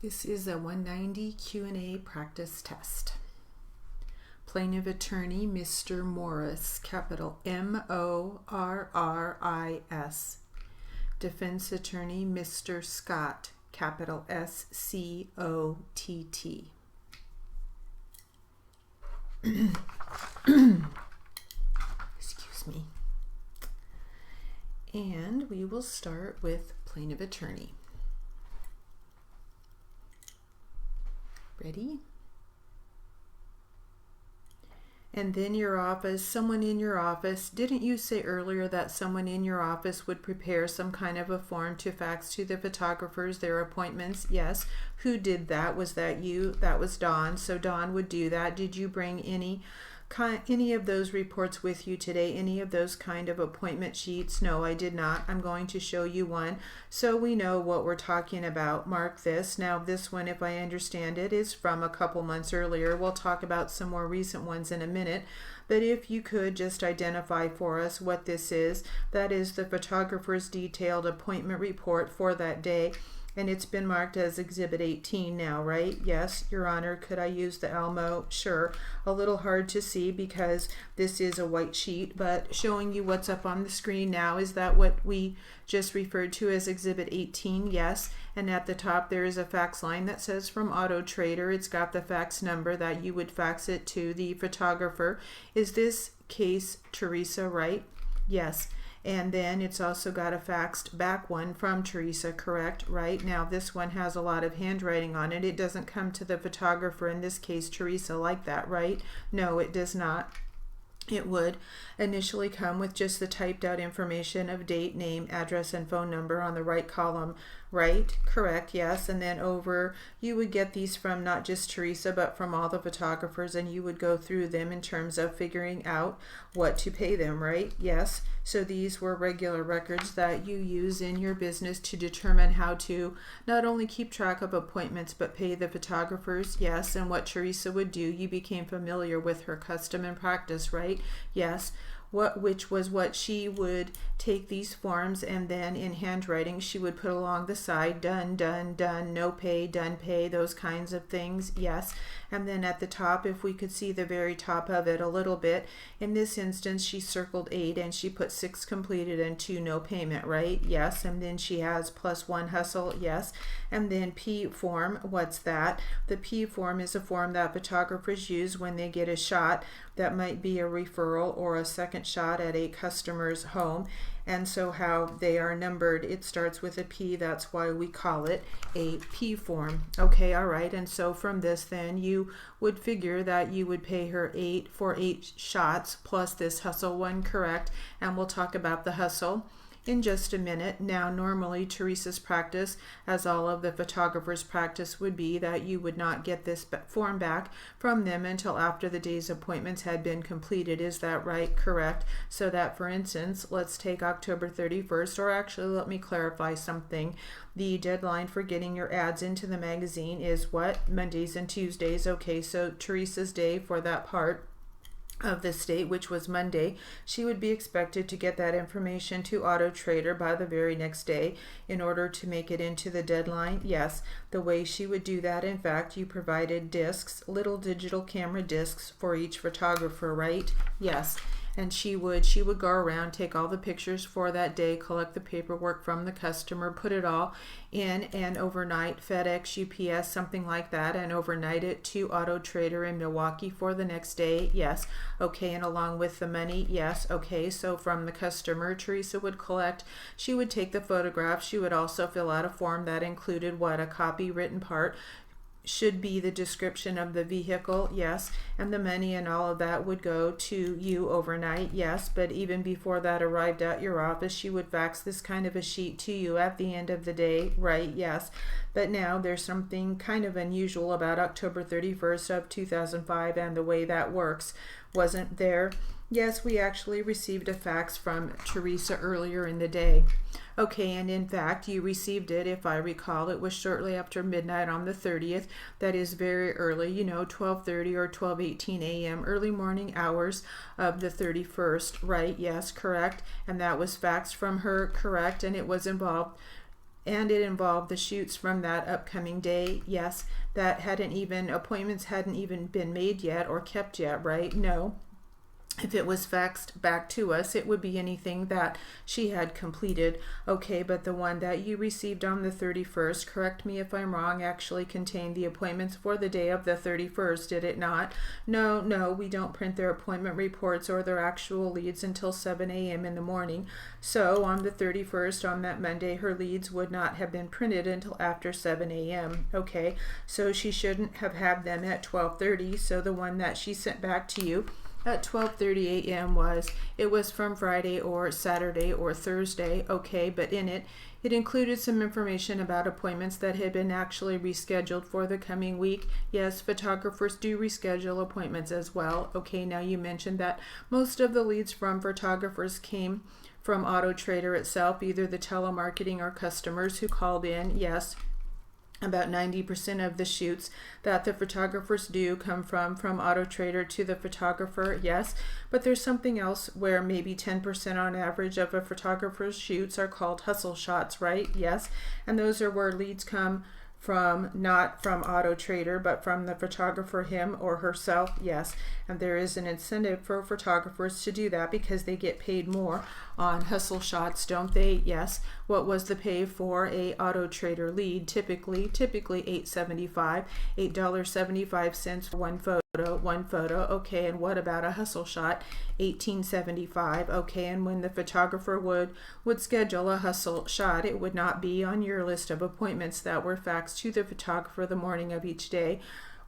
This is a 190 Q&A practice test. Plaintiff attorney, Mr. Morris, capital M-O-R-R-I-S. Defense attorney, Mr. Scott, capital S-C-O-T-T. Excuse me. And we will start with plaintiff attorney. Ready? And then your office, someone in your office, didn't you say earlier that someone in your office would prepare some kind of a form to fax to the photographers their appointments? Yes. Who did that? Was that you? That was Dawn. So Dawn would do that. Did you bring any of those reports with you today? Any of those kind of appointment sheets? No, I did not. I'm going to show you one so we know what we're talking about. Mark this. Now this one, if I understand it, is from a couple months earlier. We'll talk about some more recent ones in a minute. But if you could just identify for us what this is, that is the photographer's detailed appointment report for that day. And it's been marked as Exhibit 18 now, right? Yes, Your Honor. Could I use the Elmo? Sure. A little hard to see because this is a white sheet, but showing you what's up on the screen now. Is that what we just referred to as Exhibit 18? Yes. And at the top there is a fax line that says from Auto Trader. It's got the fax number that you would fax it to the photographer. Is this case Teresa, right? Yes. And then it's also got a faxed back one from Teresa, correct? Right? Now this one has a lot of handwriting on it. It doesn't come to the photographer, in this case Teresa, like that, right? No, it does not. It would initially come with just the typed out information of date, name, address, and phone number on the right column, right? Correct, yes. And then over, you would get these from not just Teresa, but from all the photographers, and you would go through them in terms of figuring out what to pay them, right? Yes. So these were regular records that you use in your business to determine how to not only keep track of appointments, but pay the photographers, yes. And what Teresa would do, you became familiar with her custom and practice, right? Yes. Which was what she would take these forms, and then in handwriting she would put along the side, done, done, done, no pay, done pay, those kinds of things, yes. And then at the top, if we could see the very top of it a little bit, in this instance she circled 8 and she put 6 completed and 2 no payment, right? Yes. And then she has +1 hustle, yes. And then P form, what's that? The P form is a form that photographers use when they get a shot that might be a referral or a second shot at a customer's home. And so how they are numbered, it starts with a P. That's why we call it a P form. Okay, all right. And so from this then you would figure that you would pay her 8 for 8 shots plus this hustle one, correct? And we'll talk about the hustle in just a minute. Now normally Teresa's practice, as all of the photographers' practice would be, that you would not get this form back from them until after the day's appointments had been completed. Is that right? Correct. So that, for instance, let's take October 31st, or actually let me clarify something. The deadline for getting your ads into the magazine is what? Mondays and Tuesdays. Okay, so Teresa's day for that part of the state, which was Monday, she would be expected to get that information to Auto Trader by the very next day in order to make it into the deadline. Yes, the way she would do that, in fact, you provided discs, little digital camera discs for each photographer, right? Yes. And she would go around, take all the pictures for that day, collect the paperwork from the customer, put it all in, and overnight FedEx, UPS, something like that, and overnight it to Auto Trader in Milwaukee for the next day. Yes. Okay. And along with the money, yes. Okay. So from the customer, Teresa would collect, she would take the photograph. She would also fill out a form that included what? A copywritten part. Should be the description of the vehicle, yes, and the money and all of that would go to you overnight, yes. But even before that arrived at your office, she would fax this kind of a sheet to you at the end of the day, right? Yes. But now there's something kind of unusual about October 31st of 2005 and the way that works. Wasn't there? Yes, we actually received a fax from Teresa earlier in the day. Okay, and in fact, you received it, if I recall, it was shortly after midnight on the 30th. That is very early, 12:30 or 12:18 a.m., early morning hours of the 31st, right? Yes, correct. And that was faxed from her, correct? And it was involved and it involved the shoots from that upcoming day. Yes, that appointments hadn't even been made yet or kept yet, right? No. If it was faxed back to us, it would be anything that she had completed. Okay, but the one that you received on the 31st, correct me if I'm wrong, actually contained the appointments for the day of the 31st, did it not? No, we don't print their appointment reports or their actual leads until 7 a.m. in the morning. So on the 31st, on that Monday, her leads would not have been printed until after 7 a.m. Okay, so she shouldn't have had them at 12:30. So the one that she sent back to you at 12:30 a.m. it was from Friday or Saturday or Thursday. Okay, but in it included some information about appointments that had been actually rescheduled for the coming week. Yes, photographers do reschedule appointments as well. Okay, now you mentioned that most of the leads from photographers came from Auto Trader itself, either the telemarketing or customers who called in. Yes, about 90% of the shoots that the photographers do come from Auto Trader to the photographer. Yes, but there's something else where maybe 10% on average of a photographer's shoots are called hustle shots, right? Yes, and those are where leads come from, not from Auto Trader, but from the photographer, him or herself. Yes, and there is an incentive for photographers to do that because they get paid more on hustle shots, don't they? Yes. What was the pay for a Auto Trader lead? Typically $8.75, $8.75 for one photo. Okay, and what about a hustle shot? $18.75. Okay, and when the photographer would schedule a hustle shot, it would not be on your list of appointments that were faxed to the photographer the morning of each day.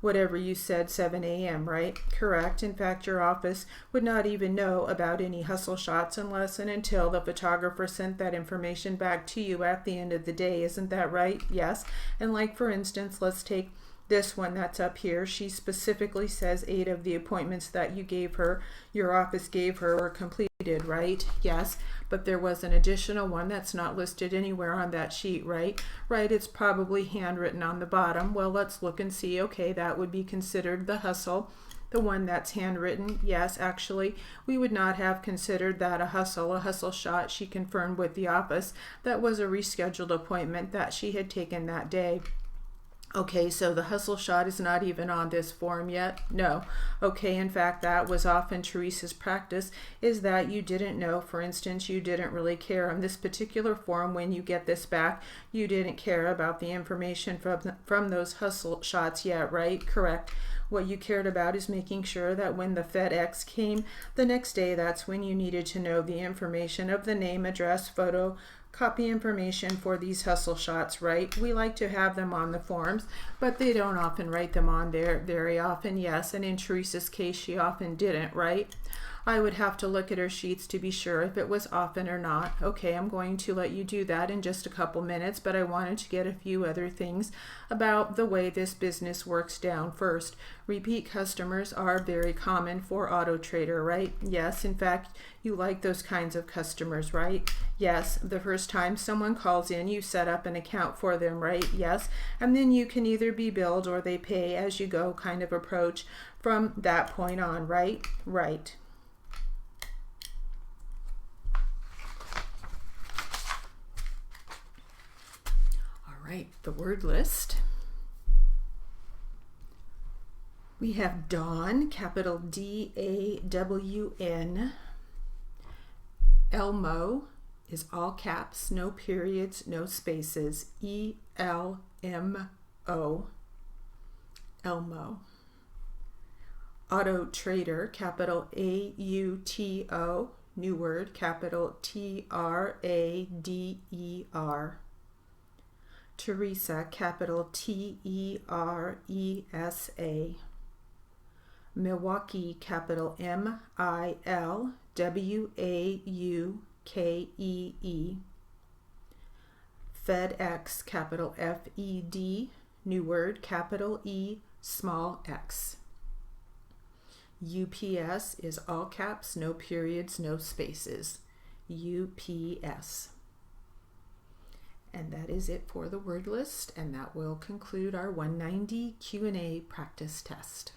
Whatever you said, 7 a.m., right? Correct. In fact, your office would not even know about any hustle shots unless and until the photographer sent that information back to you at the end of the day. Isn't that right? Yes. And like, for instance, let's take this one that's up here. She specifically says 8 of the appointments that your office gave her, were completed, right? Yes, but there was an additional one that's not listed anywhere on that sheet, right? Right, it's probably handwritten on the bottom. Well, let's look and see. Okay, that would be considered the hustle. The one that's handwritten, yes, actually, we would not have considered that a hustle shot. She confirmed with the office that was a rescheduled appointment that she had taken that day. Okay, so the hustle shot is not even on this form yet? No. Okay, in fact, that was often Teresa's practice, is that you didn't know. For instance, you didn't really care on this particular form. When you get this back, you didn't care about the information from those hustle shots yet, right? Correct. What you cared about is making sure that when the FedEx came the next day, that's when you needed to know the information of the name, address, photo, copy information for these hustle shots, right? We like to have them on the forms, but they don't often write them on there very often. Yes, and in Teresa's case, she often didn't, right? I would have to look at her sheets to be sure if it was often or not. Okay, I'm going to let you do that in just a couple minutes, but I wanted to get a few other things about the way this business works down first. Repeat customers are very common for Auto Trader, right? Yes, in fact, you like those kinds of customers, right? Yes, the first time someone calls in, you set up an account for them, right? Yes, and then you can either be billed or they pay as you go kind of approach from that point on, right? Right. Right, the word list. We have Dawn, capital D-A-W-N. Elmo is all caps, no periods, no spaces. E-L-M-O. Elmo. Auto Trader, capital A-U-T-O. New word, capital T-R-A-D-E-R. Teresa, capital T-E-R-E-S-A. Milwaukee, capital M-I-L-W-A-U-K-E-E. FedEx, capital F-E-D, new word, capital E, small x. UPS is all caps, no periods, no spaces. UPS. And that is it for the word list, and that will conclude our 190 Q&A practice test.